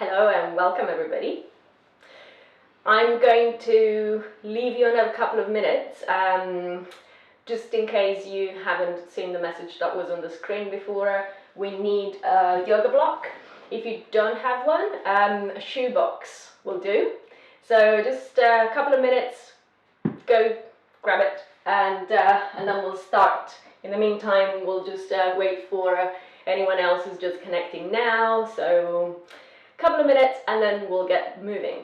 Hello and welcome everybody. I'm going to leave you another couple of minutes just in case you haven't seen the message that was on the screen before. We need a yoga block. If you don't have one, a shoebox will do. So just a couple of minutes, go grab it and then we'll start. In the meantime, we'll just wait for anyone else who's just connecting now. So a couple of minutes and then we'll get moving.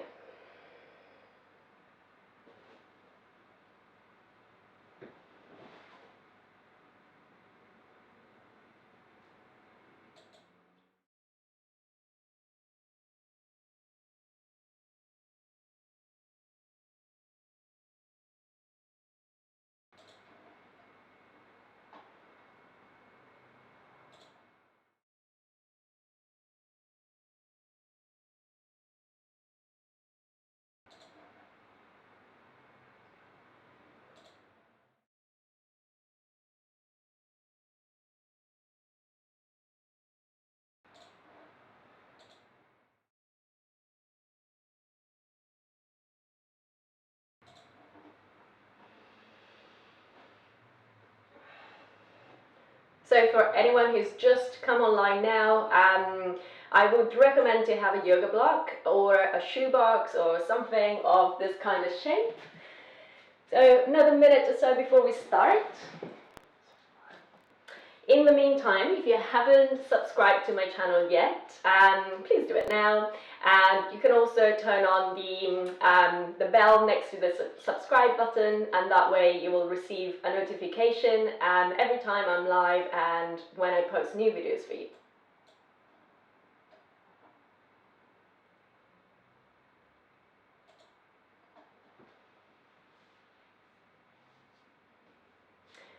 So for anyone who's just come online now, I would recommend to have a yoga block or a shoebox or something of this kind of shape. So another minute or so before we start. In the meantime, if you haven't subscribed to my channel yet, please do it now. And you can also turn on the bell next to the subscribe button, and that way you will receive a notification every time I'm live and when I post new videos for you.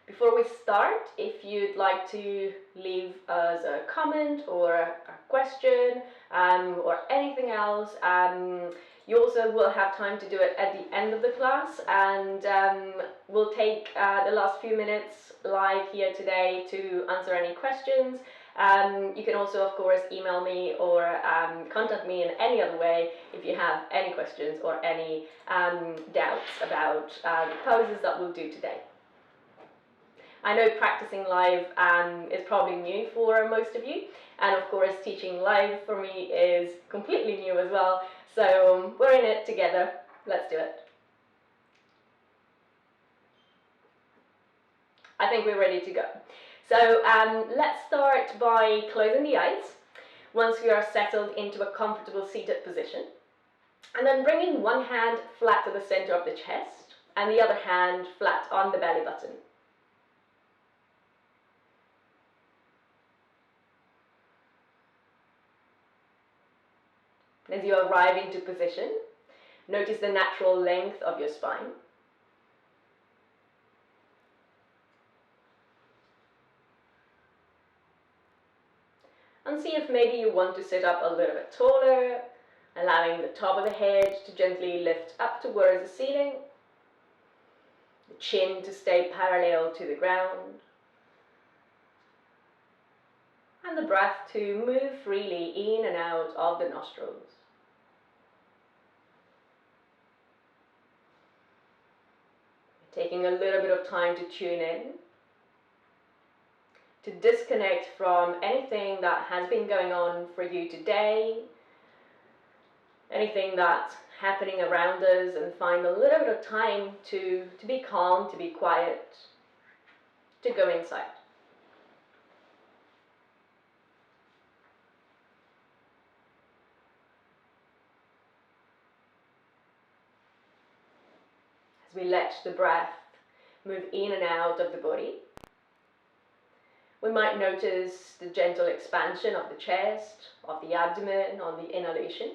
Before we start, if you'd like to leave us a comment or a question or anything else, you also will have time to do it at the end of the class, and we'll take the last few minutes live here today to answer any questions. You can also, of course, email me or contact me in any other way if you have any questions or any doubts about the poses that we'll do today. I know practicing live is probably new for most of you, and of course teaching live for me is completely new as well, so we're in it together. Let's do it. I think we're ready to go. So let's start by closing the eyes once we are settled into a comfortable seated position, and then bringing one hand flat to the center of the chest and the other hand flat on the belly button. As you arrive into position, notice the natural length of your spine. And see if maybe you want to sit up a little bit taller, allowing the top of the head to gently lift up towards the ceiling, the chin to stay parallel to the ground, and the breath to move freely in and out of the nostrils. Taking a little bit of time to tune in, to disconnect from anything that has been going on for you today, anything that's happening around us, and find a little bit of time to be calm, to be quiet, to go inside. As we let the breath move in and out of the body, we might notice the gentle expansion of the chest, of the abdomen on the inhalation,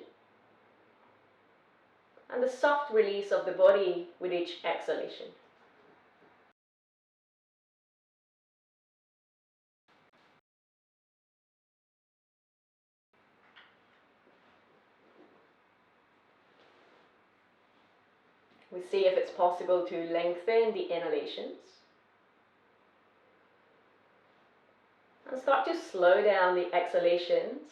and the soft release of the body with each exhalation. We see if it's possible to lengthen the inhalations and start to slow down the exhalations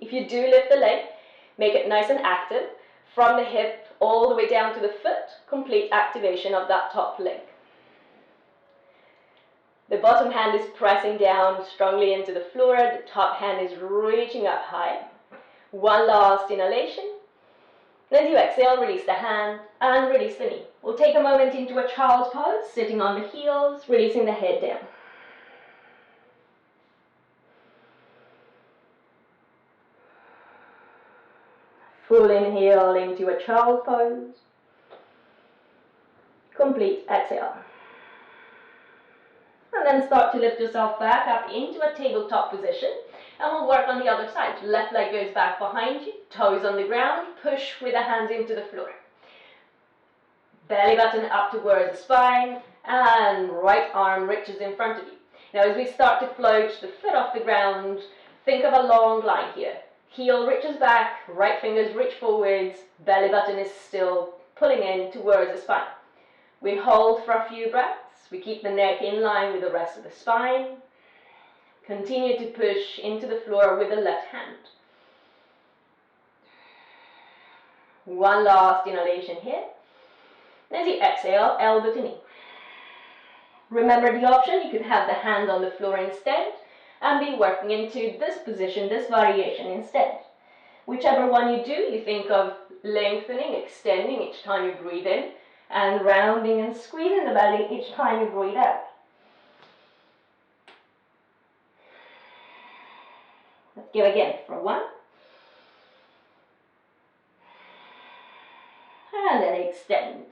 If you do lift the leg, make it nice and active. From the hip all the way down to the foot, complete activation of that top leg. The bottom hand is pressing down strongly into the floor, the top hand is reaching up high. One last inhalation. As you exhale, release the hand and release the knee. We'll take a moment into a child's pose, sitting on the heels, releasing the head down. Full inhale into a child's pose. Complete exhale. And then start to lift yourself back up into a tabletop position. And we'll work on the other side. Left leg goes back behind you, toes on the ground, push with the hands into the floor. Belly button up towards the spine, and right arm reaches in front of you. Now as we start to float the foot off the ground, think of a long line here. Heel reaches back, right fingers reach forwards, belly button is still pulling in towards the spine. We hold for a few breaths, we keep the neck in line with the rest of the spine. Continue to push into the floor with the left hand. One last inhalation here. As you exhale, elbow to knee. Remember the option, you could have the hand on the floor instead and be working into this position, this variation instead. Whichever one you do, you think of lengthening, extending each time you breathe in, and rounding and squeezing the belly each time you breathe out. Let's give again for 1. And then extend.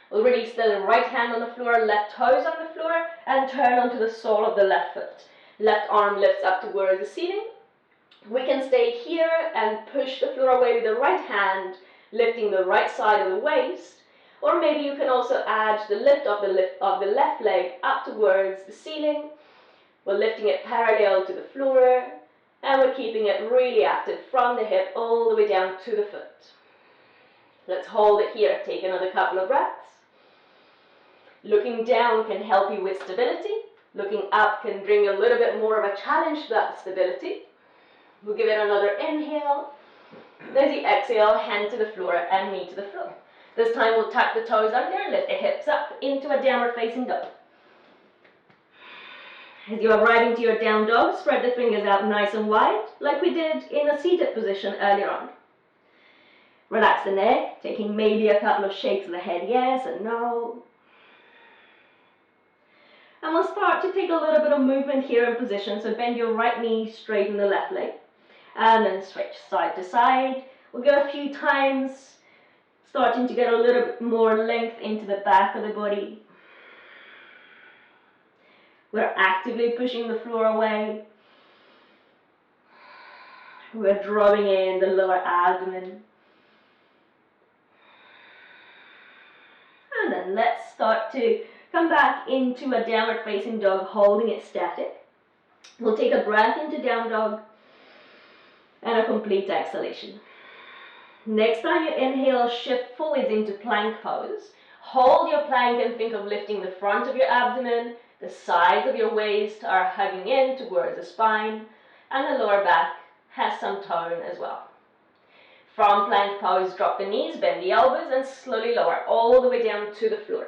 We'll release the right hand on the floor, left toes on the floor, and turn onto the sole of the left foot. Left arm lifts up towards the ceiling. We can stay here and push the floor away with the right hand, lifting the right side of the waist. Or maybe you can also add the lift of the left leg up towards the ceiling. We're lifting it parallel to the floor, and we're keeping it really active from the hip all the way down to the foot. Let's hold it here. Take another couple of breaths. Looking down can help you with stability. Looking up can bring a little bit more of a challenge to that stability. We'll give it another inhale. As you exhale, hand to the floor and knee to the floor. This time we'll tuck the toes under, lift the hips up into a downward facing dog. As you arrive into your down dog, spread the fingers out nice and wide, like we did in a seated position earlier on. Relax the neck, taking maybe a couple of shakes of the head, yes and no. And we'll start to take a little bit of movement here in position, so bend your right knee, straighten the left leg, and then switch side to side. We'll go a few times, starting to get a little bit more length into the back of the body. We're actively pushing the floor away. We're drawing in the lower abdomen. And then let's start to come back into a downward facing dog, holding it static. We'll take a breath into down dog and a complete exhalation. Next time you inhale, shift forwards into plank pose. Hold your plank and think of lifting the front of your abdomen. The sides of your waist are hugging in towards the spine, and the lower back has some tone as well. From plank pose, drop the knees, bend the elbows, and slowly lower all the way down to the floor.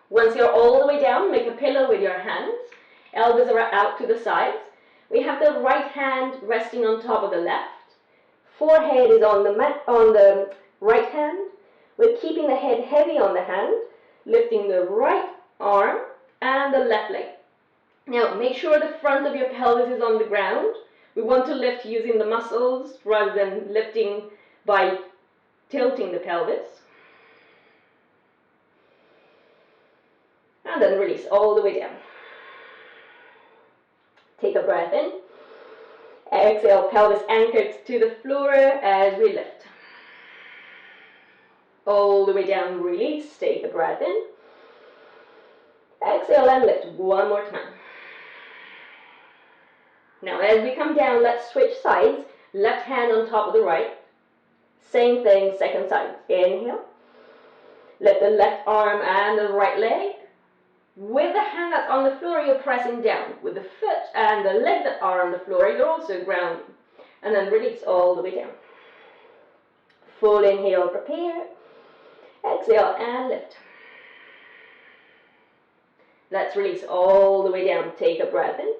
Once you're all the way down, make a pillow with your hands. Elbows are out to the sides. We have the right hand resting on top of the left. Forehead is on the right hand. We're keeping the head heavy on the hand, lifting the right arm and the left leg. Now make sure the front of your pelvis is on the ground. We want to lift using the muscles rather than lifting by tilting the pelvis. And then release all the way down. Take a breath in. Exhale, pelvis anchored to the floor as we lift. All the way down, release. Take a breath in. Exhale and lift one more time. Now as we come down, let's switch sides. Left hand on top of the right. Same thing, second side. Inhale. Lift the left arm and the right leg. With the hand that's on the floor, you're pressing down. With the foot and the leg that are on the floor, you're also grounding. and then release all the way down. Full inhale, prepare. Exhale and lift. Let's release all the way down. Take a breath in.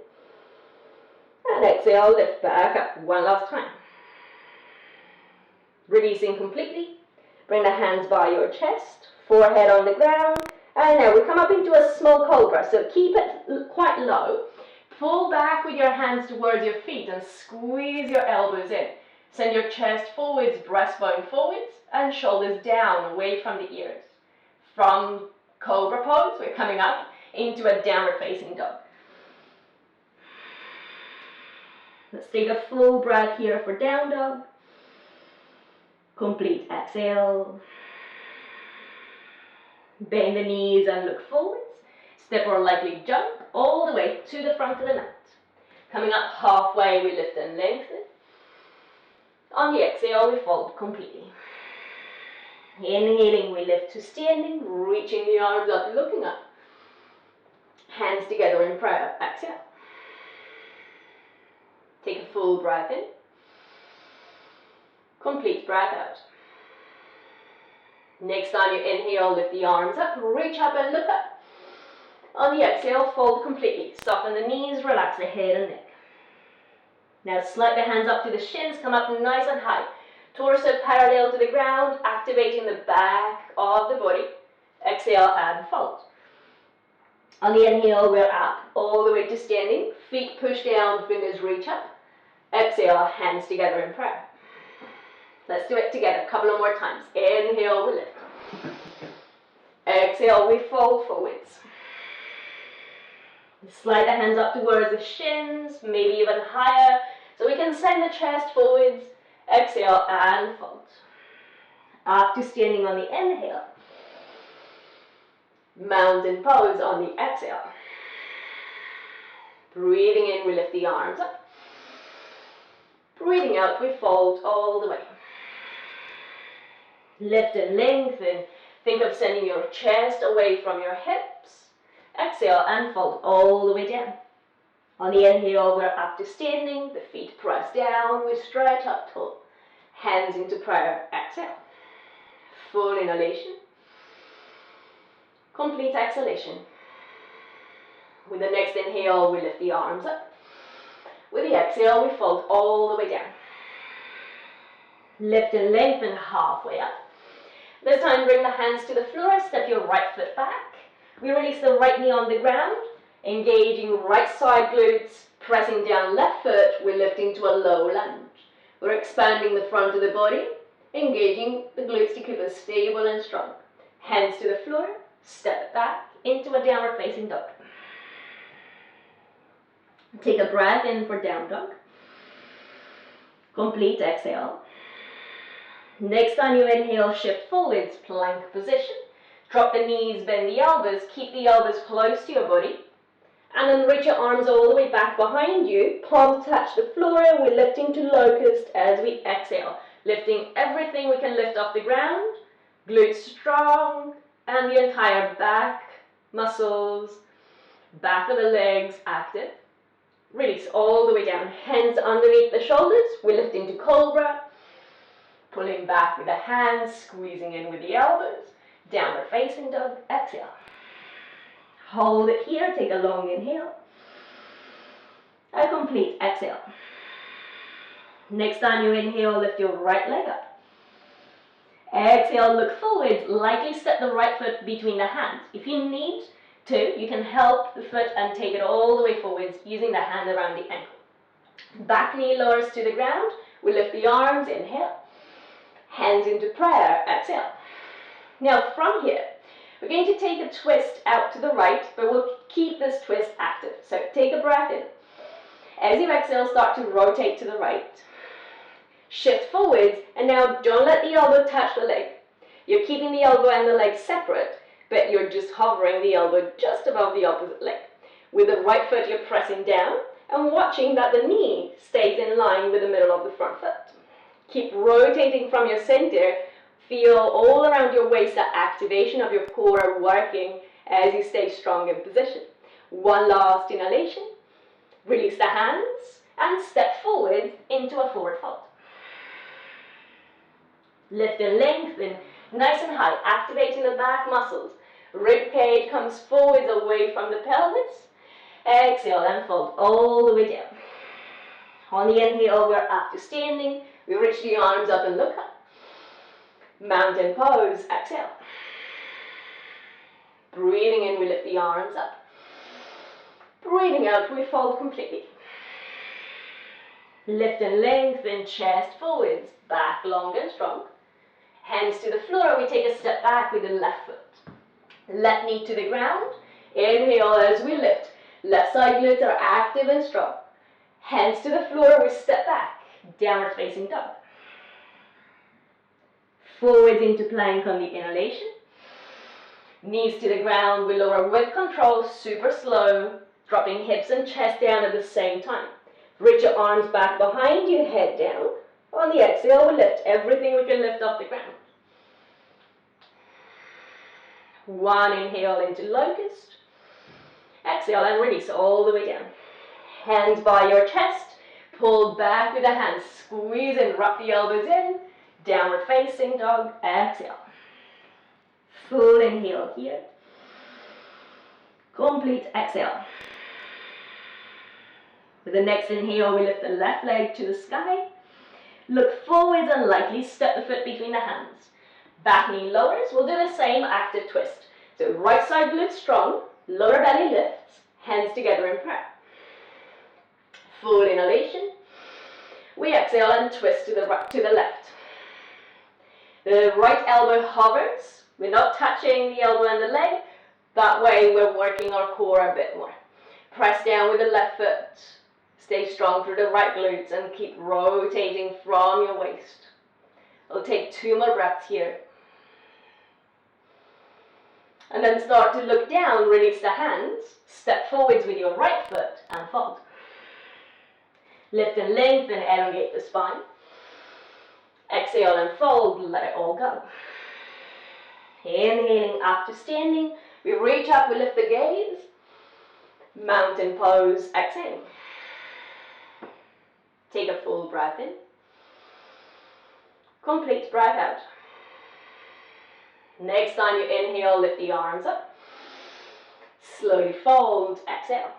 And exhale, lift back up. One last time. Releasing completely. Bring the hands by your chest, forehead on the ground. And now we come up into a small cobra. So keep it quite low. Pull back with your hands towards your feet and squeeze your elbows in. Send your chest forwards, breastbone forwards, and shoulders down away from the ears. From cobra pose, we're coming up into a downward facing dog. Let's take a full breath here for down dog. Complete exhale. Bend the knees and look forwards. Step or lightly jump all the way to the front of the mat. Coming up halfway, we lift and lengthen. On the exhale, we fold completely. Inhaling, we lift to standing, reaching the arms up, looking up. Hands together in prayer. Exhale. Take a full breath in. Complete breath out. Next time you inhale, lift the arms up, reach up and look up. On the exhale, fold completely. Soften the knees, relax the head and neck. Now slide the hands up to the shins, come up nice and high. Torso parallel to the ground, activating the back of the body. Exhale and fold. On the inhale, we're up all the way to standing. Feet push down, fingers reach up. Exhale, hands together in prayer. Let's do it together a couple of more times. Inhale, we lift. Exhale, we fold forwards. Slide the hands up towards the shins, maybe even higher, so we can send the chest forwards. Exhale and fold. Up to standing on the inhale. Mountain pose on the exhale. Breathing in, we lift the arms up. Breathing out, we fold all the way. Lift and lengthen. Think of sending your chest away from your hips. Exhale and fold all the way down. On the inhale, we're up to standing. The feet press down. We stretch up tall. Hands into prayer. Exhale. Full inhalation. Complete exhalation. With the next inhale, we lift the arms up. With the exhale, we fold all the way down. Lift and lengthen halfway up. This time, bring the hands to the floor. Step your right foot back. We release the right knee on the ground. Engaging right side glutes. Pressing down left foot, we're lifting to a low lunge. We're expanding the front of the body. Engaging the glutes to keep us stable and strong. Hands to the floor. Step it back into a downward facing dog. Take a breath in for down dog. Complete exhale. Next time you inhale, shift forwards, plank position. Drop the knees, bend the elbows, keep the elbows close to your body. And then reach your arms all the way back behind you. Palms touch the floor. We're lifting to locust as we exhale. Lifting everything we can lift off the ground. Glutes strong. And the entire back muscles, back of the legs active. Release all the way down. Hands underneath the shoulders. We're lifting to cobra. Pulling back with the hands, squeezing in with the elbows. Downward facing dog. Exhale. Hold it here. Take a long inhale. A complete exhale. Next time you inhale, lift your right leg up. Exhale, look forwards. Lightly step the right foot between the hands. If you need to, you can help the foot and take it all the way forwards using the hand around the ankle. Back knee lowers to the ground. We lift the arms. Inhale. Hands into prayer. Exhale. Now from here, we're going to take a twist out to the right, but we'll keep this twist active. So take a breath in. As you exhale, start to rotate to the right. Shift forwards, and now don't let the elbow touch the leg. You're keeping the elbow and the leg separate, but you're just hovering the elbow just above the opposite leg. With the right foot, you're pressing down and watching that the knee stays in line with the middle of the front foot. Keep rotating from your center. Feel all around your waist the activation of your core working as you stay strong in position. One last inhalation. Release the hands. and step forward into a forward fold. Lift and lengthen, nice and high, activating the back muscles. Rib cage comes forwards away from the pelvis. Exhale and fold all the way down. On the inhale, we're up to standing. We reach the arms up and look up. Mountain pose, exhale. Breathing in, we lift the arms up. Breathing out, we fold completely. Lift and lengthen, chest forwards, back long and strong. Hands to the floor, we take a step back with the left foot. Left knee to the ground. Inhale as we lift. Left side glutes are active and strong. Hands to the floor, we step back. Downward facing dog. Forwards into plank on the inhalation. Knees to the ground, we lower with control, super slow. Dropping hips and chest down at the same time. Reach your arms back behind you, head down. On the exhale, we lift everything we can lift off the ground. One inhale into locust. Exhale and release all the way down. Hands by your chest. Pull back with the hands. Squeeze and wrap the elbows in. Downward facing dog. Exhale. Full inhale here. Complete exhale. With the next inhale, we lift the left leg to the sky. Look forwards and lightly step the foot between the hands. Back knee lowers. We'll do the same active twist. So right side glute strong. Lower belly lifts. Hands together in prayer. Full inhalation. We exhale and twist to the left. The right elbow hovers. We're not touching the elbow and the leg. That way we're working our core a bit more. Press down with the left foot. Stay strong through the right glutes and keep rotating from your waist. We'll take 2 more breaths here. And then start to look down, release the hands. Step forwards with your right foot and fold. Lift and lengthen, elongate the spine. Exhale and fold, let it all go. Inhaling up to standing. We reach up, we lift the gaze. Mountain pose, exhaling. Take a full breath in. Complete breath out. Next time you inhale, lift the arms up. Slowly fold, exhale.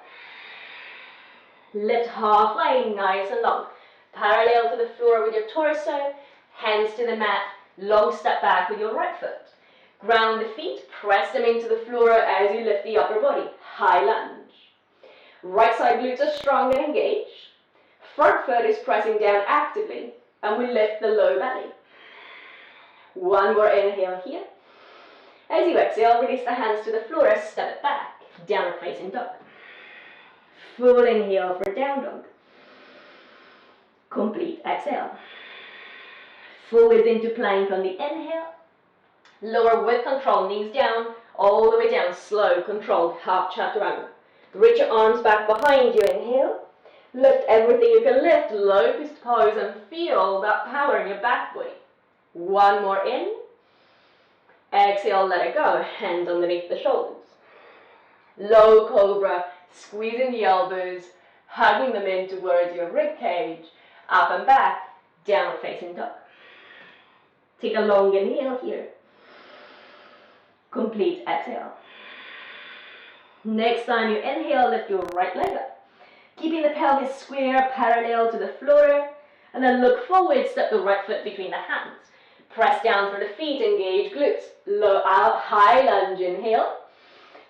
Lift halfway, nice and long. Parallel to the floor with your torso. Hands to the mat. Long step back with your right foot. Ground the feet, press them into the floor as you lift the upper body. High lunge. Right side glutes are strong and engaged. Front foot is pressing down actively, and we lift the low belly. One more inhale here. As you exhale, release the hands to the floor, step it back. Downward facing dog. Full inhale for down dog. Complete exhale. Forwards into plank on the inhale. Lower with control, knees down, all the way down, slow, controlled, half chaturanga. Reach your arms back behind you, inhale. Lift everything you can lift, locust pose, and feel that power in your back body. One more in. Exhale, let it go, hands underneath the shoulders. Low cobra, squeezing the elbows, hugging them in towards your rib cage, up and back, downward facing dog. Take a long inhale here. Complete exhale. Next time you inhale, lift your right leg up. Keeping the pelvis square, parallel to the floor. And then look forward, step the right foot between the hands. Press down through the feet, engage glutes. Low out, high lunge, inhale.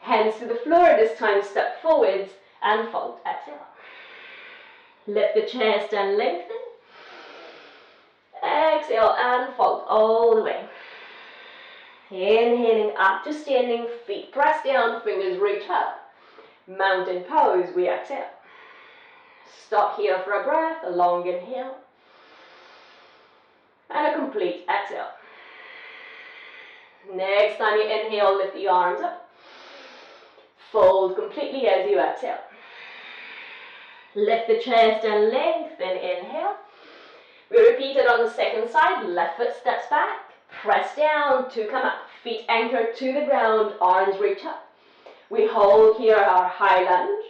Hands to the floor, this time step forwards and fold, exhale. Lift the chest and lengthen. Exhale and fold all the way. Inhaling up to standing, feet press down, fingers reach up. Mountain pose, we exhale. Stop here for a breath, a long inhale. And a complete exhale. Next time you inhale, lift the arms up. Fold completely as you exhale. Lift the chest and lengthen, inhale. We repeat it on the second side, left foot steps back. Press down to come up, feet anchored to the ground, arms reach up. We hold here our high lunge,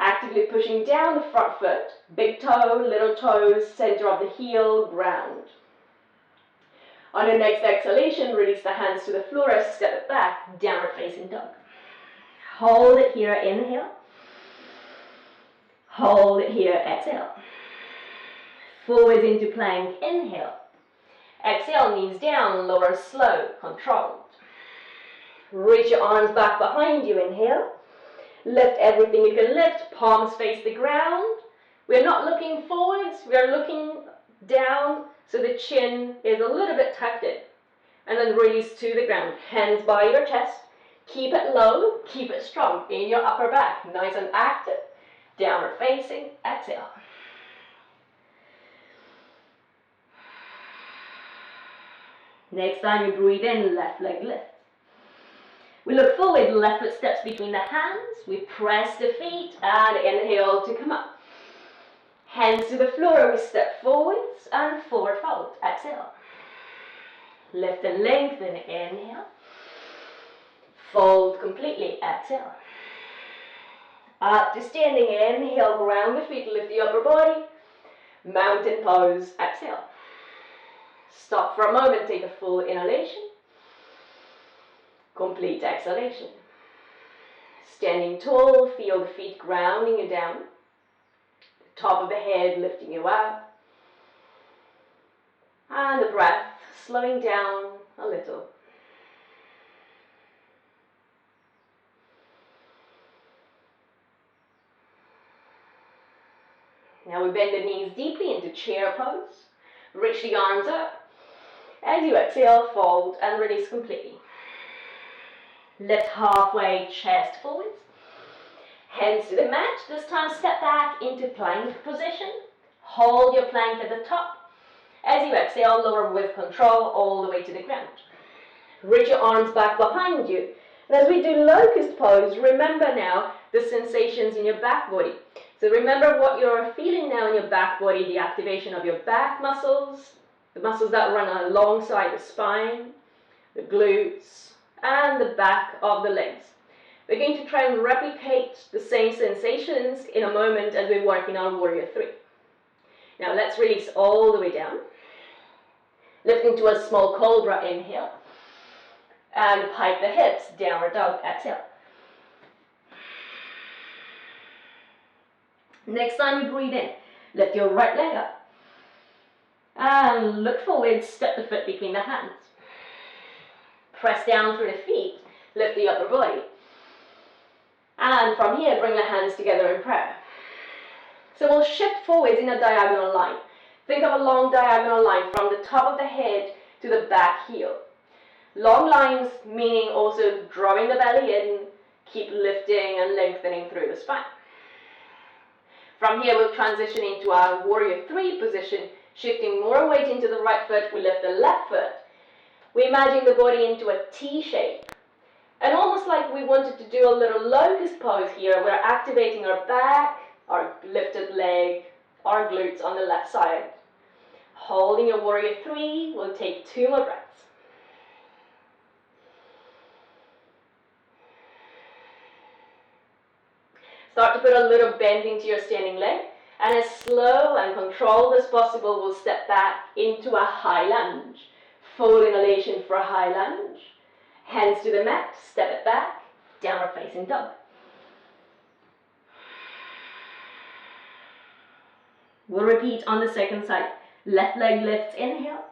Actively pushing down the front foot, big toe, little toes, center of the heel, ground. On your next exhalation, release the hands to the floor as step it back, downward facing dog. Hold it here, inhale. Hold it here, exhale. Forwards into plank, inhale. Exhale, knees down, lower slow, controlled. Reach your arms back behind you, inhale. Lift everything you can lift, palms face the ground. We're not looking forwards, we're looking down so the chin is a little bit tucked in. And then release to the ground, hands by your chest. Keep it low, keep it strong in your upper back, nice and active. Downward facing, exhale. Next time you breathe in, left leg lift. We look forward, left foot steps between the hands. We press the feet and inhale to come up. Hands to the floor, we step forwards and forward fold. Exhale. Lift and lengthen, inhale. Fold completely, exhale. Up to standing, inhale, ground the feet, lift the upper body. Mountain pose, exhale. Stop for a moment, take a full inhalation. Complete exhalation. Standing tall, feel the feet grounding you down. Top of the head lifting you up. And the breath slowing down a little. Now we bend the knees deeply into chair pose. Reach the arms up. As you exhale, fold and release completely. Lift halfway, chest forwards. Hands to the mat. This time step back into plank position. Hold your plank at the top. As you exhale, lower with control all the way to the ground. Reach your arms back behind you. And as we do locust pose, remember now the sensations in your back body. So remember what you're feeling now in your back body, the activation of your back muscles, the muscles that run alongside the spine, the glutes, and the back of the legs. We're going to try and replicate the same sensations in a moment as we work in our warrior 3. Now let's release all the way down. Lifting to a small cobra, inhale. And pike the hips, downward dog, exhale. Next time you breathe in, lift your right leg up. And look forward, step the foot between the hands. Press down through the feet, lift the upper body. And from here, bring the hands together in prayer. So we'll shift forwards in a diagonal line. Think of a long diagonal line from the top of the head to the back heel. Long lines meaning also drawing the belly in, keep lifting and lengthening through the spine. From here, we'll transition into our warrior 3 position, shifting more weight into the right foot, we lift the left foot. We imagine the body into a T shape. And almost like we wanted to do a little locust pose here, we're activating our back, our lifted leg, our glutes on the left side. Holding your warrior 3, we'll take 2 more breaths. Start to put a little bend into your standing leg, and as slow and controlled as possible, we'll step back into a high lunge. Full inhalation for a high lunge. Hands to the mat, step it back, downward facing dog. We'll repeat on the second side. Left leg lifts, inhale.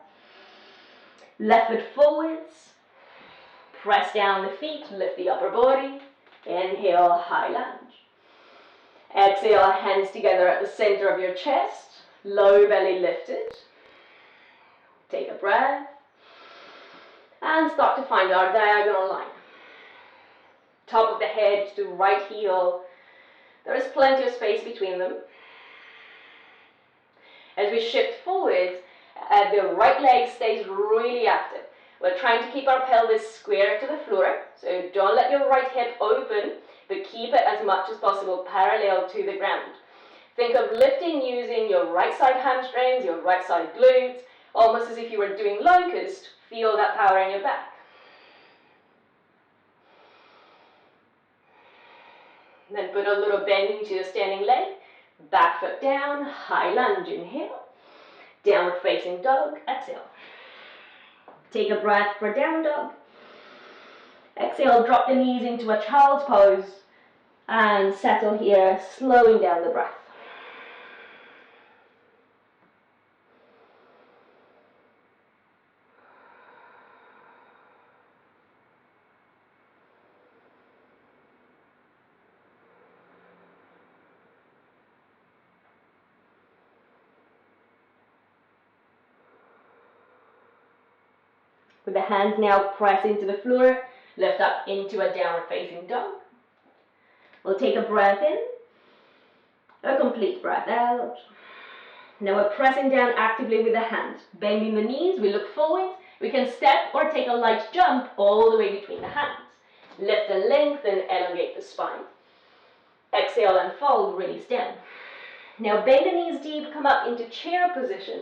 Left foot forwards. Press down the feet, lift the upper body. Inhale, high lunge. Exhale, hands together at the center of your chest. Low belly lifted. Take a breath. And start to find our diagonal line. Top of the head to right heel. There is plenty of space between them. As we shift forwards, the right leg stays really active. We're trying to keep our pelvis square to the floor, so don't let your right hip open, but keep it as much as possible parallel to the ground. Think of lifting using your right side hamstrings, your right side glutes, almost as if you were doing locust. Feel that power in your back. Then put a little bend into your standing leg. Back foot down, high lunge, inhale. Downward facing dog, exhale. Take a breath for down dog. Exhale, drop the knees into a child's pose and settle here, slowing down the breath. With the hands now press into the floor, lift up into a downward facing dog. We'll take a breath in, a complete breath out. Now we're pressing down actively with the hands, bending the knees, we look forwards. We can step or take a light jump all the way between the hands. Lift and lengthen, elongate the spine. Exhale and fold, release down. Now bend the knees deep, come up into chair position.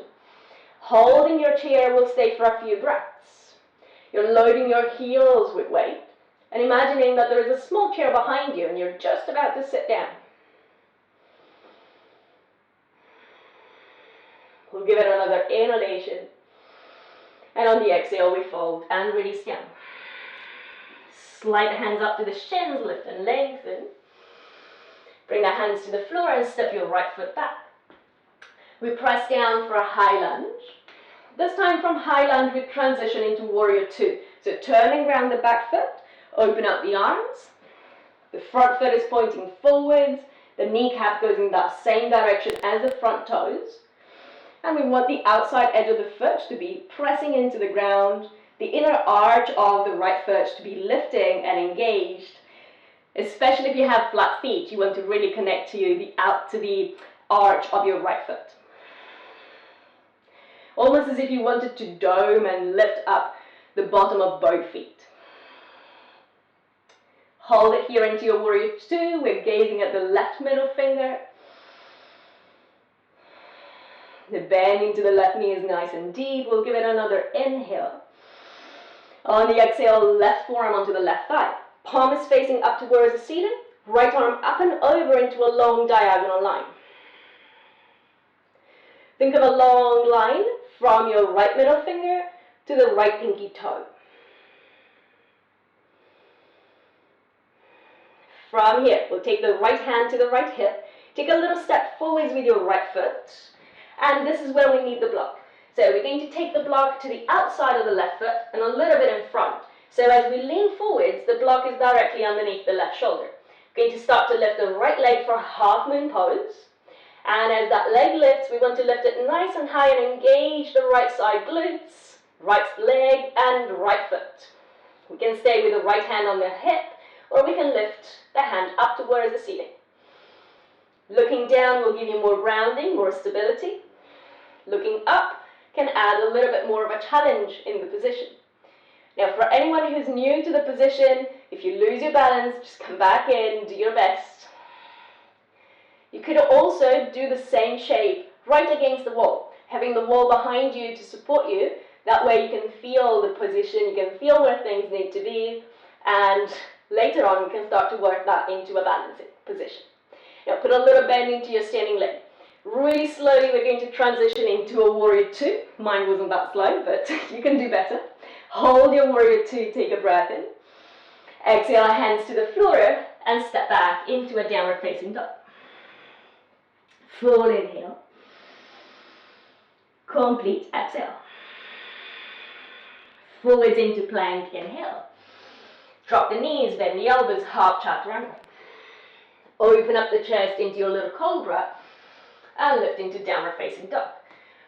Holding your chair will stay for a few breaths. You're loading your heels with weight and imagining that there is a small chair behind you and you're just about to sit down. We'll give it another inhalation, and on the exhale we fold and release down. Slide the hands up to the shins, lift and lengthen. Bring the hands to the floor and step your right foot back. We press down for a high lunge. This time from high lunge we transition into warrior two. So turning around the back foot, open up the arms. The front foot is pointing forwards. The kneecap goes in that same direction as the front toes. And we want the outside edge of the foot to be pressing into the ground. The inner arch of the right foot to be lifting and engaged. Especially if you have flat feet, you want to really connect to the arch of your right foot. Almost as if you wanted to dome and lift up the bottom of both feet. Hold it here into your warrior two. We're gazing at the left middle finger. The bend into the left knee is nice and deep. We'll give it another inhale. On the exhale, left forearm onto the left thigh. Palm is facing up towards the ceiling. Right arm up and over into a long diagonal line. Think of a long line from your right middle finger to the right pinky toe. From here, we'll take the right hand to the right hip. Take a little step forwards with your right foot. And this is where we need the block. So we're going to take the block to the outside of the left foot and a little bit in front. So as we lean forwards, the block is directly underneath the left shoulder. We're going to start to lift the right leg for a half moon pose. And as that leg lifts, we want to lift it nice and high and engage the right side glutes, right leg and right foot. We can stay with the right hand on the hip, or we can lift the hand up towards the ceiling. Looking down will give you more grounding, more stability. Looking up can add a little bit more of a challenge in the position. Now for anyone who's new to the position, if you lose your balance, just come back in, do your best. You could also do the same shape right against the wall, having the wall behind you to support you. That way you can feel the position, you can feel where things need to be, and later on you can start to work that into a balancing position. Now put a little bend into your standing leg. Really slowly we're going to transition into a warrior two. Mine wasn't that slow, but you can do better. Hold your warrior two, take a breath in. Exhale, hands to the floor and step back into a downward facing dog. Full inhale. Complete exhale. Forwards into plank, inhale. Drop the knees, bend the elbows, half chaturanga. Open up the chest into your little cobra and lift into downward facing dog.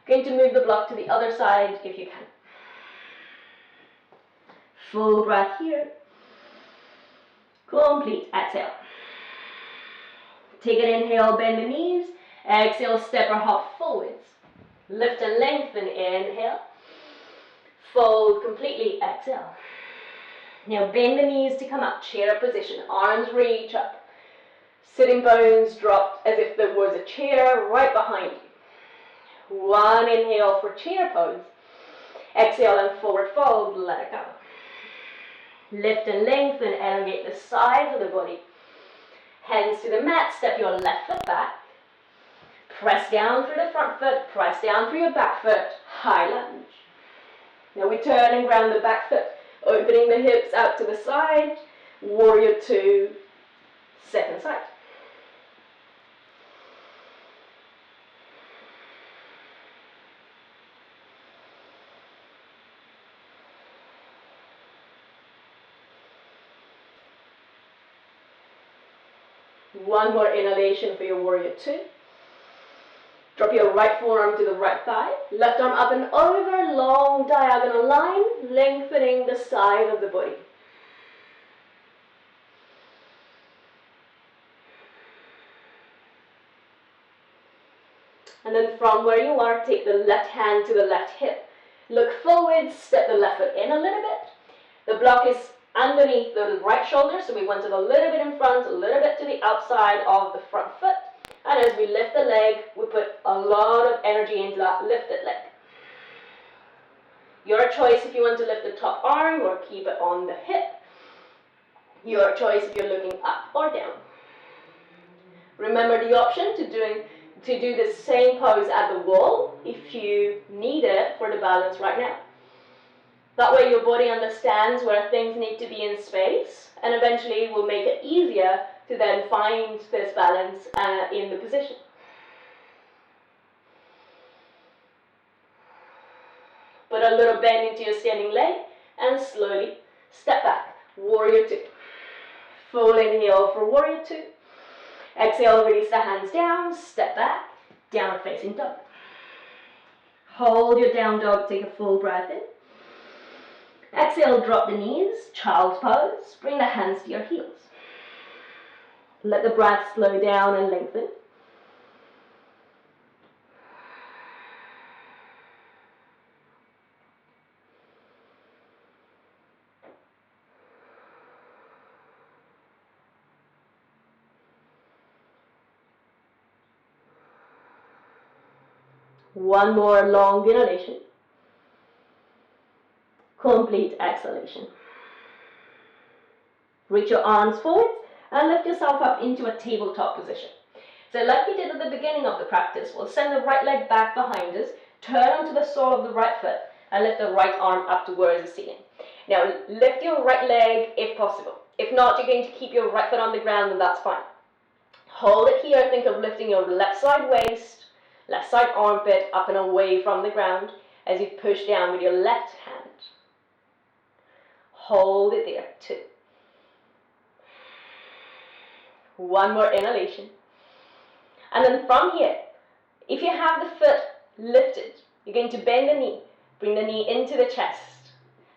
Going to move the block to the other side if you can. Full breath here. Complete exhale. Take an inhale, bend the knees. Exhale, step or hop forwards. Lift and lengthen, inhale. Fold completely, exhale. Now bend the knees to come up, chair position, arms reach up. Sitting bones dropped as if there was a chair right behind you. One inhale for chair pose. Exhale and forward fold, let it go. Lift and lengthen, elongate the sides of the body. Hands to the mat, step your left foot back. Press down through the front foot, press down through your back foot, high lunge. Now we turn and ground the back foot, opening the hips out to the side, warrior two, second side. One more inhalation for your warrior two. Drop your right forearm to the right thigh, left arm up and over, long diagonal line, lengthening the side of the body. And then from where you are, take the left hand to the left hip. Look forward, step the left foot in a little bit. The block is underneath the right shoulder, so we want it a little bit in front, a little bit to the outside of the front foot. And as we lift the leg, we put a lot of energy into that lifted leg. Your choice if you want to lift the top arm or keep it on the hip. Your choice if you're looking up or down. Remember the option to do the same pose at the wall if you need it for the balance right now. That way your body understands where things need to be in space, and eventually will make it easier to then find this balance in the position. Put a little bend into your standing leg and slowly step back. Warrior two. Full inhale for warrior two. Exhale, release the hands down, step back, down facing dog. Hold your down dog, take a full breath in. Exhale, drop the knees, child's pose, bring the hands to your heels. Let the breath slow down and lengthen. One more long inhalation. Complete exhalation. Reach your arms forward and lift yourself up into a tabletop position. So like we did at the beginning of the practice, we'll send the right leg back behind us, turn onto the sole of the right foot, and lift the right arm up towards the ceiling. Now lift your right leg if possible. If not, you're going to keep your right foot on the ground, and that's fine. Hold it here, think of lifting your left side waist, left side armpit up and away from the ground as you push down with your left hand. Hold it there, two. One more inhalation. And then from here, if you have the foot lifted, you're going to bend the knee, bring the knee into the chest.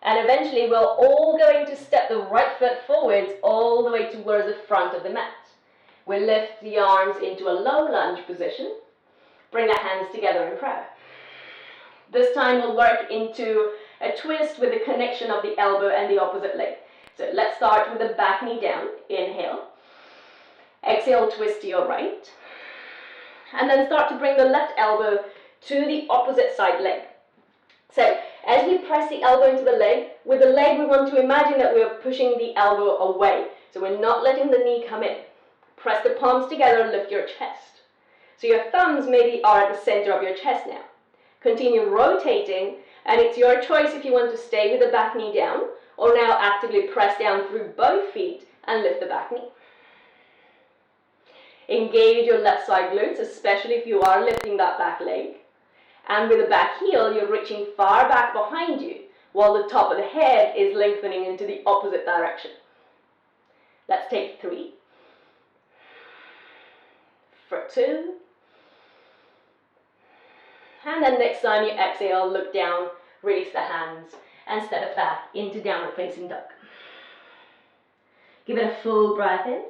And eventually we're all going to step the right foot forwards all the way towards the front of the mat. We'll lift the arms into a low lunge position. Bring the hands together in prayer. This time we'll work into a twist with the connection of the elbow and the opposite leg. So let's start with the back knee down. Inhale. Exhale, twist to your right. And then start to bring the left elbow to the opposite side leg. So as we press the elbow into the leg, with the leg we want to imagine that we're pushing the elbow away. So we're not letting the knee come in. Press the palms together and lift your chest. So your thumbs maybe are at the center of your chest now. Continue rotating, and it's your choice if you want to stay with the back knee down or now actively press down through both feet and lift the back knee. Engage your left side glutes, especially if you are lifting that back leg. And with the back heel, you're reaching far back behind you while the top of the head is lengthening into the opposite direction. Let's take 3. For 2. And then next time you exhale, look down, release the hands, and step it back into downward facing dog. Give it a full breath in,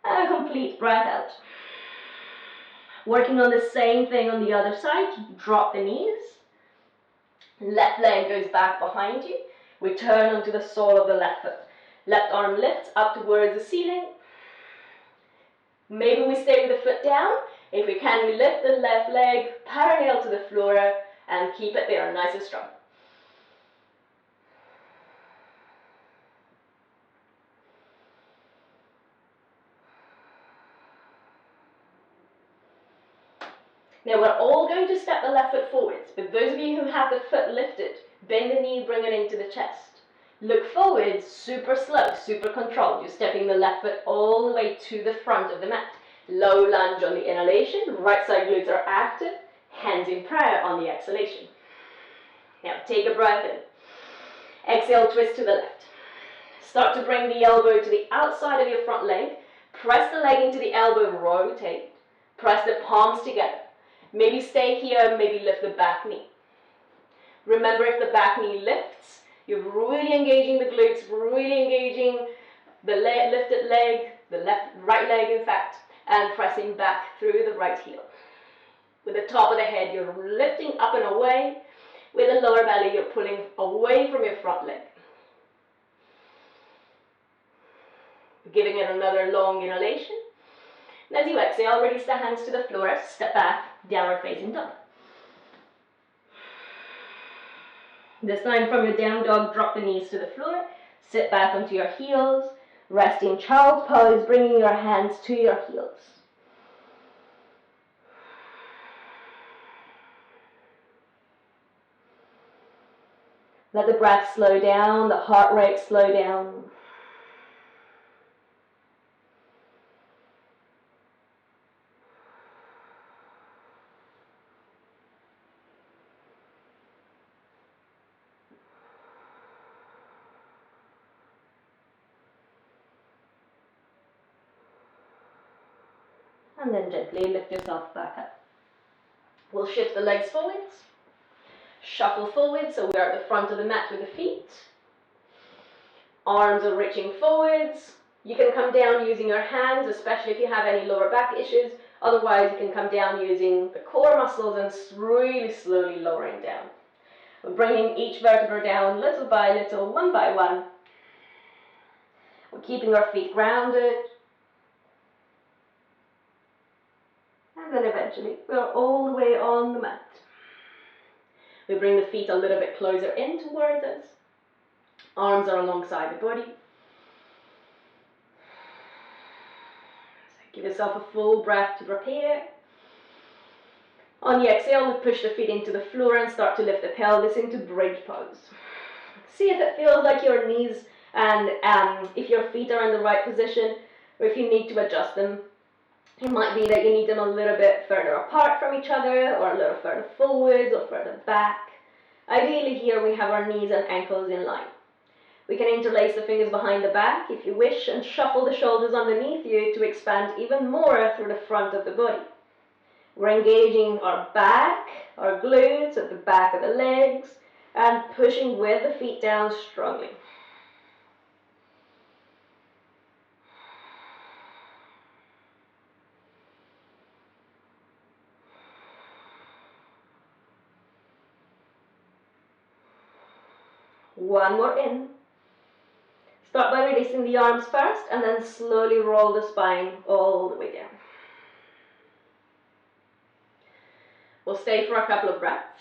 and a complete breath out. Working on the same thing on the other side, drop the knees. Left leg goes back behind you. We turn onto the sole of the left foot. Left arm lifts up towards the ceiling. Maybe we stay with the foot down. If we can, we lift the left leg parallel to the floor and keep it there nice and strong. Now we're all going to step the left foot forwards, but those of you who have the foot lifted, bend the knee, bring it into the chest. Look forwards, super slow, super controlled. You're stepping the left foot all the way to the front of the mat. Low lunge on the inhalation, right side glutes are active, hands in prayer on the exhalation. Now take a breath in. Exhale, twist to the left. Start to bring the elbow to the outside of your front leg. Press the leg into the elbow, rotate. Press the palms together. Maybe stay here, maybe lift the back knee. Remember, if the back knee lifts, you're really engaging the glutes, really engaging the lifted leg, the right leg in fact, and pressing back through the right heel. With the top of the head, you're lifting up and away. With the lower belly, you're pulling away from your front leg. Giving it another long inhalation. And as you exhale, release the hands to the floor, step back, downward facing dog. This time from your down dog, drop the knees to the floor, sit back onto your heels, rest in child's pose, bringing your hands to your heels. Let the breath slow down, the heart rate slow down. And then gently lift yourself back up. We'll shift the legs forwards. Shuffle forward, so we're at the front of the mat with the feet. Arms are reaching forwards. You can come down using your hands, especially if you have any lower back issues. Otherwise, you can come down using the core muscles and really slowly lowering down. We're bringing each vertebra down little by little, one by one. We're keeping our feet grounded. And then eventually, we're all the way on the mat. We bring the feet a little bit closer in towards us. Arms are alongside the body. So give yourself a full breath to prepare. On the exhale, we push the feet into the floor and start to lift the pelvis into bridge pose. See if it feels like your knees and if your feet are in the right position, or if you need to adjust them. It might be that you need them a little bit further apart from each other, or a little further forwards or further back. Ideally here we have our knees and ankles in line. We can interlace the fingers behind the back if you wish and shuffle the shoulders underneath you to expand even more through the front of the body. We're engaging our back, our glutes at the back of the legs, and pushing with the feet down strongly. One more in. Start by releasing the arms first and then slowly roll the spine all the way down. We'll stay for a couple of breaths.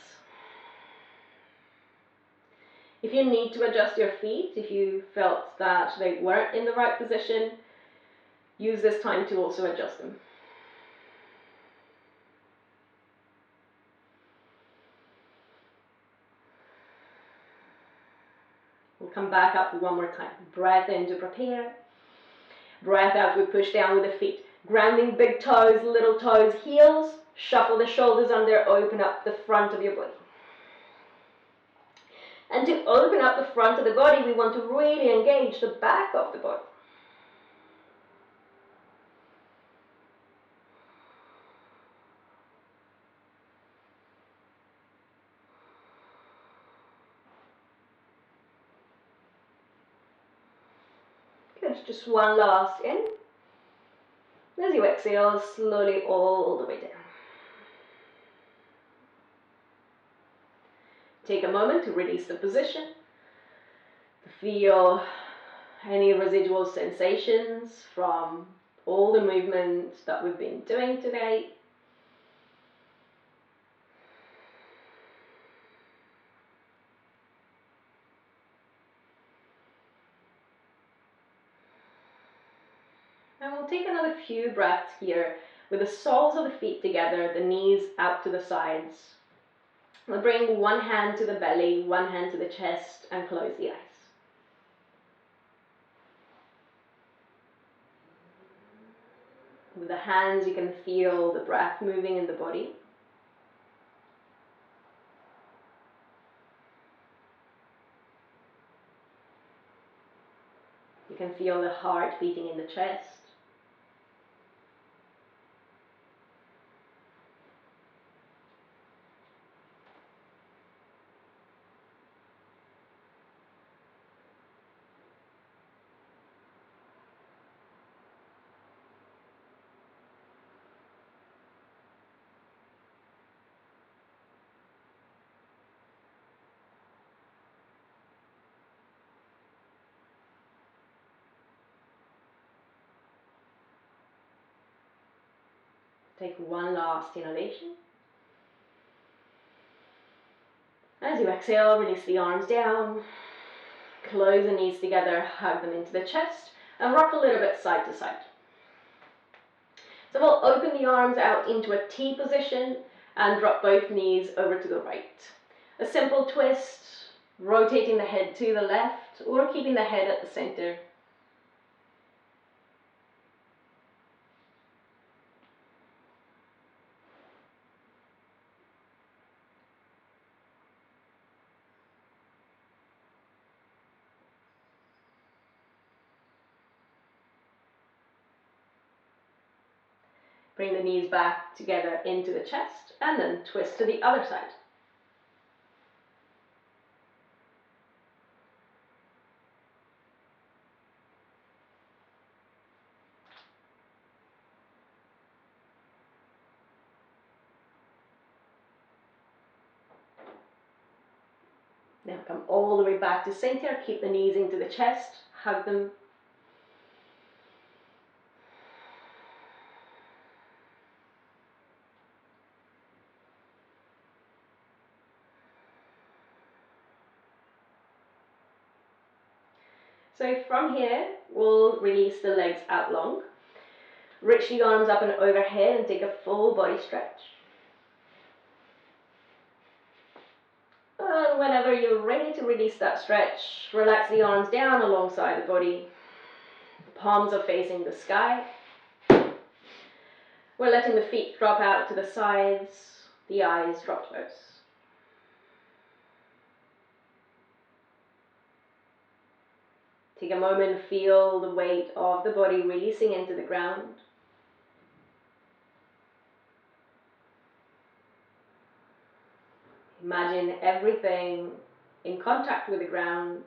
If you need to adjust your feet, if you felt that they weren't in the right position, use this time to also adjust them. We'll come back up one more time. Breath in to prepare. Breath out, we push down with the feet. Grounding big toes, little toes, heels. Shuffle the shoulders under, open up the front of your body. And to open up the front of the body, we want to really engage the back of the body. Good, just one last in. As you exhale, slowly all the way down. Take a moment to release the position, to feel any residual sensations from all the movements that we've been doing today. And we'll take another few breaths here with the soles of the feet together, the knees out to the sides. We'll bring one hand to the belly, one hand to the chest, and close the eyes. With the hands, you can feel the breath moving in the body. You can feel the heart beating in the chest. Take one last inhalation. As you exhale, release the arms down, close the knees together, hug them into the chest, and rock a little bit side to side. So we'll open the arms out into a T position and drop both knees over to the right. A simple twist, rotating the head to the left or keeping the head at the center. Bring the knees back together into the chest and then twist to the other side. Now come all the way back to center, keep the knees into the chest, hug them. So from here, we'll release the legs out long. Reach the arms up and overhead and take a full body stretch. And whenever you're ready to release that stretch, relax the arms down alongside the body. The palms are facing the sky. We're letting the feet drop out to the sides, the eyes drop close. Take a moment, feel the weight of the body releasing into the ground. Imagine everything in contact with the ground,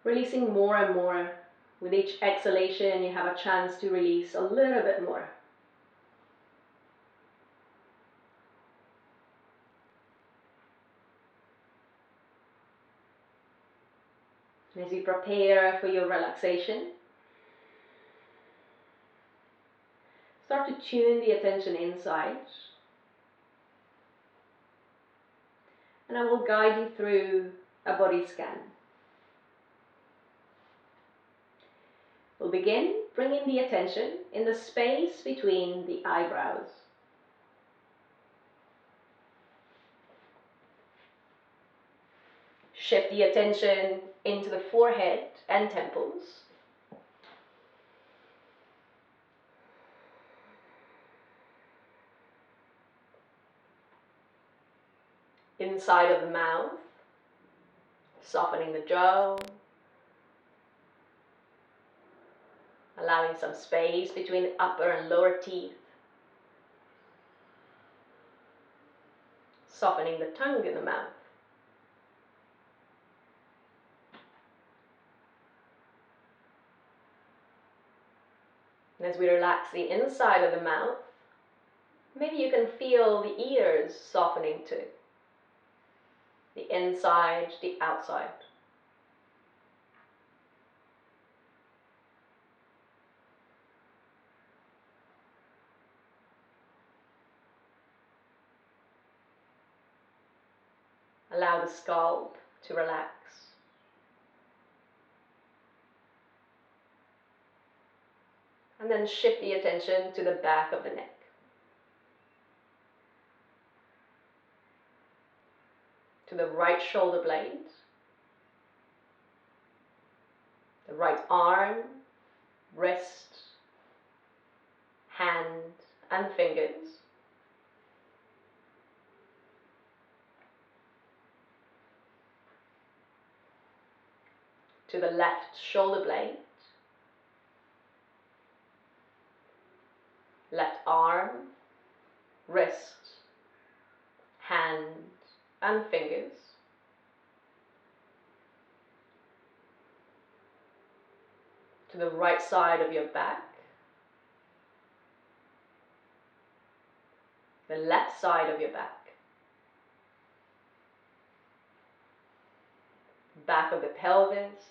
releasing more and more. With each exhalation, you have a chance to release a little bit more. As you prepare for your relaxation, start to tune the attention inside. And I will guide you through a body scan. We'll begin bringing the attention in the space between the eyebrows. Shift the attention into the forehead and temples. Inside of the mouth, softening the jaw, allowing some space between upper and lower teeth, softening the tongue in the mouth. And as we relax the inside of the mouth, maybe you can feel the ears softening too. The inside, the outside. Allow the scalp to relax. And then shift the attention to the back of the neck. To the right shoulder blade, the right arm, wrist, hand, and fingers. To the left shoulder blade, left arm, wrist, hand, and fingers. To the right side of your back, the left side of your back, back of the pelvis,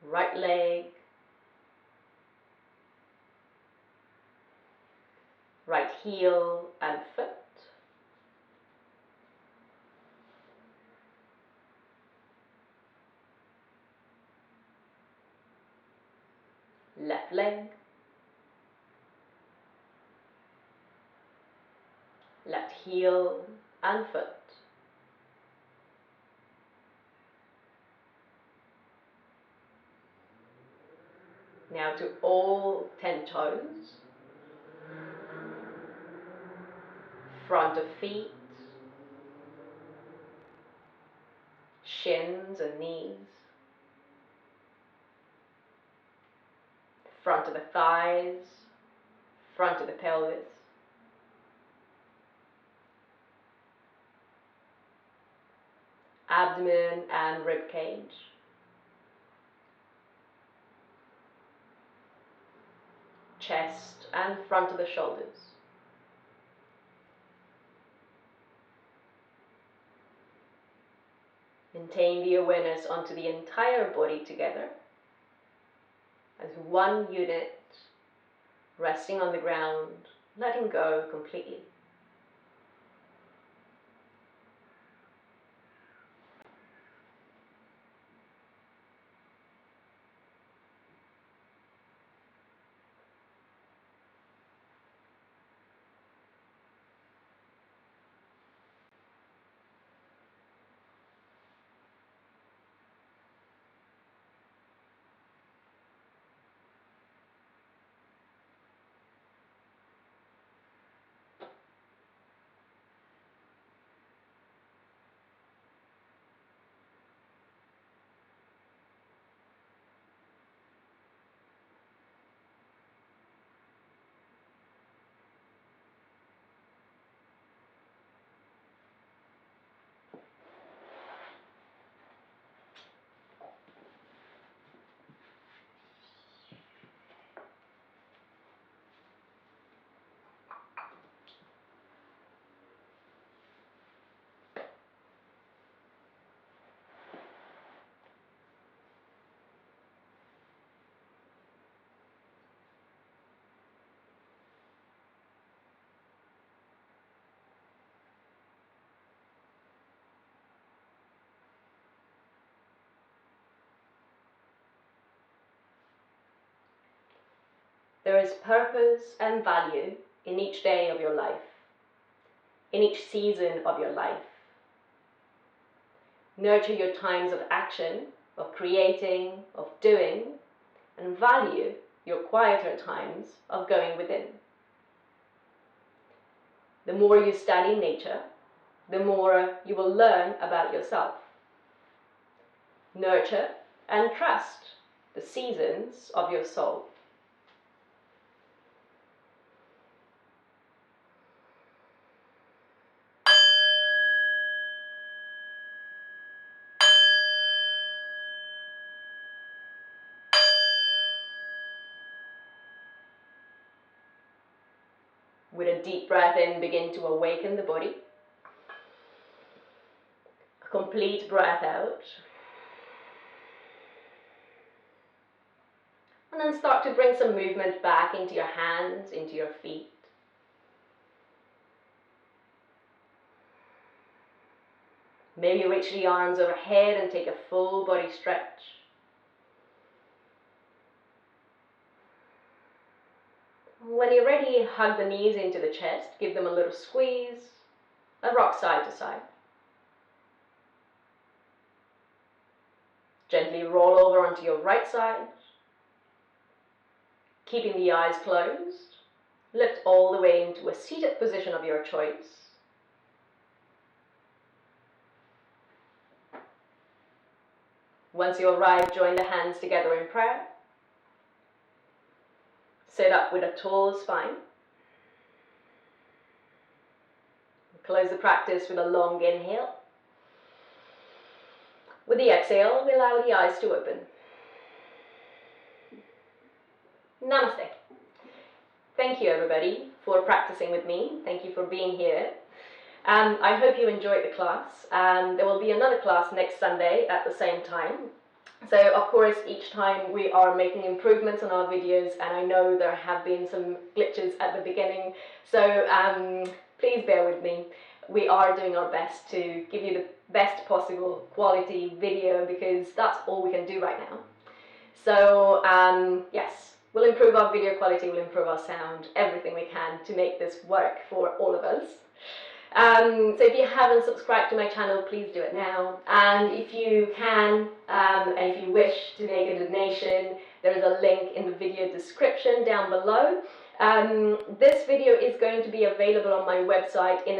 right leg, right heel and foot, left leg, left heel and foot. Now to all 10 toes, front of feet, shins and knees, front of the thighs, front of the pelvis, abdomen and rib cage, chest and front of the shoulders. Maintain the awareness onto the entire body together as one unit, resting on the ground, letting go completely. There is purpose and value in each day of your life, in each season of your life. Nurture your times of action, of creating, of doing, and value your quieter times of going within. The more you study nature, the more you will learn about yourself. Nurture and trust the seasons of your soul. With a deep breath in, begin to awaken the body. A complete breath out. And then start to bring some movement back into your hands, into your feet. Maybe reach the arms overhead and take a full body stretch. When you're ready, hug the knees into the chest, give them a little squeeze, and rock side to side. Gently roll over onto your right side, keeping the eyes closed. Lift all the way into a seated position of your choice. Once you arrive, join the hands together in prayer. Sit up with a tall spine. Close the practice with a long inhale. With the exhale, we allow the eyes to open. Namaste. Thank you everybody for practicing with me. Thank you for being here. I hope you enjoyed the class. There will be another class next Sunday at the same time. So of course each time we are making improvements on our videos, and I know there have been some glitches at the beginning. So please bear with me. We are doing our best to give you the best possible quality video, because that's all we can do right now. So yes, we'll improve our video quality, we'll improve our sound, everything we can to make this work for all of us. So if you haven't subscribed to my channel, please do it now. And if you can, and if you wish to make a donation, there is a link in the video description down below. This video is going to be available on my website in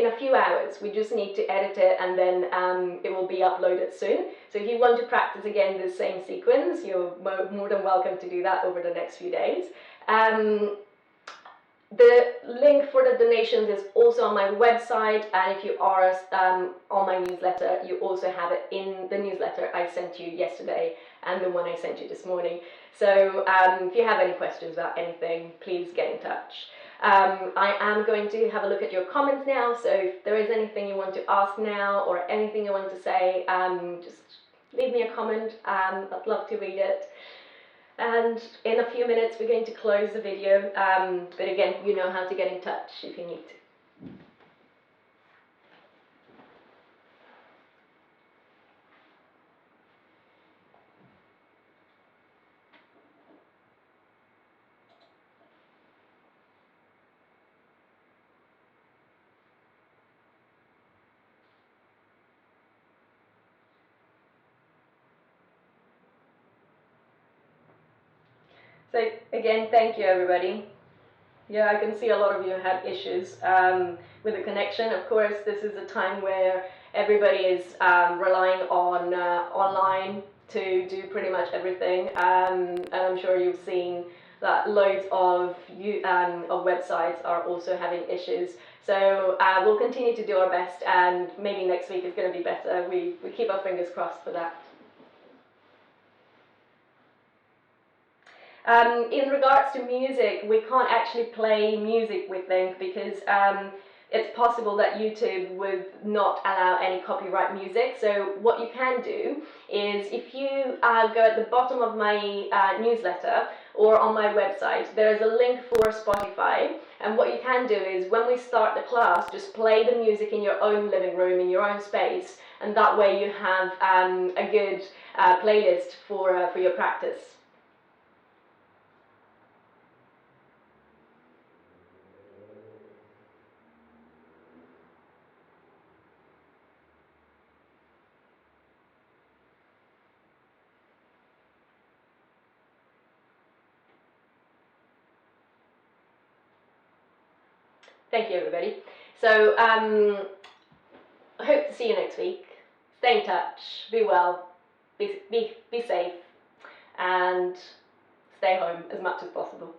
a few hours. We just need to edit it, and then it will be uploaded soon. So if you want to practice again the same sequence, you're more than welcome to do that over the next few days. The link for the donations is also on my website, and if you are on my newsletter, you also have it in the newsletter I sent you yesterday and the one I sent you this morning. So if you have any questions about anything, please get in touch. I am going to have a look at your comments now, so if there is anything you want to ask now or anything you want to say, just leave me a comment. I'd love to read it. And in a few minutes we're going to close the video, but again, you know how to get in touch if you need to. So again, thank you everybody. Yeah, I can see a lot of you had issues with the connection. Of course, this is a time where everybody is relying on online to do pretty much everything, and I'm sure you've seen that loads of websites are also having issues. So we'll continue to do our best, and maybe next week is going to be better. We keep our fingers crossed for that. In regards to music, we can't actually play music with Link because it's possible that YouTube would not allow any copyright music. So what you can do is, if you go at the bottom of my newsletter or on my website, there's a link for Spotify, and what you can do is, when we start the class, just play the music in your own living room, in your own space, and that way you have a good playlist for your practice. Thank you everybody. So I hope to see you next week. Stay in touch, be well, be safe, and stay home as much as possible.